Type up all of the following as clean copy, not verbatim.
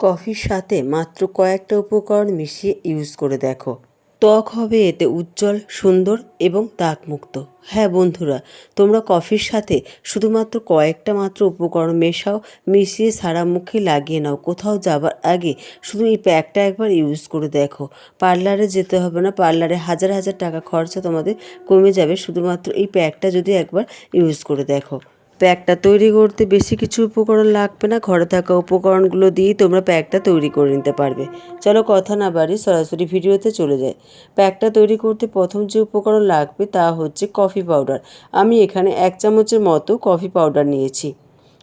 কফির সাথে মাত্র কয়েকটা উপকরণ মিশিয়ে ইউজ করে দেখো, ত্বক হবে এতে উজ্জ্বল, সুন্দর এবং দাগমুক্ত। হ্যাঁ বন্ধুরা, তোমরা কফির সাথে শুধুমাত্র কয়েকটা মাত্র উপকরণ মেশাও, মিশিয়ে সারা মুখে লাগিয়ে নাও। কোথাও যাবার আগে শুধু এই প্যাকটা একবার ইউজ করে দেখো। পার্লারে যেতে হবে না, পার্লারে হাজার হাজার টাকা খরচা তোমাদের কমে যাবে শুধুমাত্র এই প্যাকটা যদি একবার ইউজ করে দেখো। প্যাকটা তৈরি করতে বেশি কিছু উপকরণ লাগবে না, ঘরে থাকা উপকরণগুলো দিয়েই তোমরা প্যাকটা তৈরি করে নিতে পারবে। চলো কথা না বাড়ি সরাসরি ভিডিওতে চলে যাই। প্যাকটা তৈরি করতে প্রথম যে উপকরণ লাগবে তা হচ্ছে কফি পাউডার। আমি এখানে 1 চামচের মতো কফি পাউডার নিয়েছি।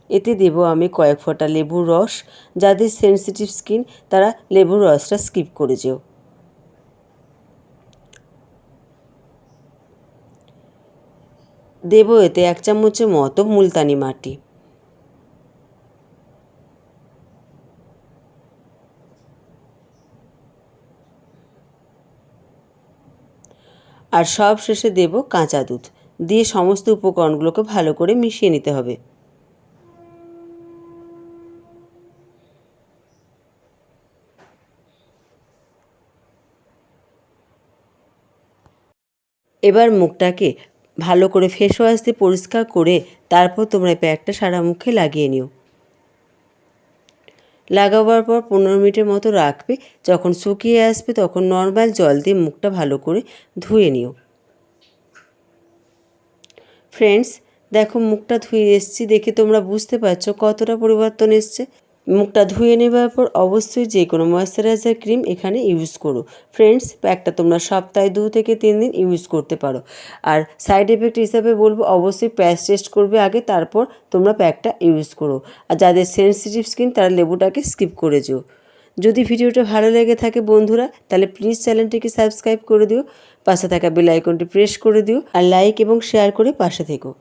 এতে দেব আমি কয়েক ফোঁটা লেবুর রস। যাদের সেনসিটিভ স্কিন তারা লেবুর রসটা স্কিপ করে যেও। দেব এতে 1 চামচের মতো মুলতানি মাটি। আর সব শেষে দেব কাঁচা দুধ। দিয়ে সমস্ত উপকরণগুলোকে ভালো করে মিশিয়ে নিতে হবে। এবার মুখটাকে ভালো করে ফেস ওয়াশ দিয়ে পরিষ্কার করে তারপর তোমরা এই প্যাকটা সারা মুখে লাগিয়ে নিও। লাগাবার পর 15 মিনিটের মতো রাখবে। যখন শুকিয়ে আসবে তখন নর্মাল জল দিয়ে মুখটা ভালো করে ধুয়ে নিও। ফ্রেন্ডস, দেখো মুখটা ধুয়ে এসেছি, দেখে তোমরা বুঝতে পারছো কতটা পরিবর্তন এসছে। মুখটা ধুয়ে নেবার পর অবশ্যই যে কোনো ময়েশ্চারাইজার ক্রিম এখানে ইউজ করো। ফ্রেন্ডস, প্যাকটা তোমরা সপ্তাহে 2 থেকে 3 দিন ইউজ করতে পারো। আর সাইড এফেক্ট হিসাবে বলবো অবশ্যই প্যাচ টেস্ট করবে আগে, তারপর তোমরা প্যাকটা ইউজ করো। আর যাদের সেনসিটিভ স্কিন তারা লেবুটাকে স্কিপ করে যেও। যদি ভিডিওটা ভালো লেগে থাকে বন্ধুরা, তাহলে প্লিজ চ্যানেলটিকে সাবস্ক্রাইব করে দিও, পাশে থাকা বেল আইকনটি প্রেস করে দিও, আর লাইক এবং শেয়ার করে পাশে থেকো।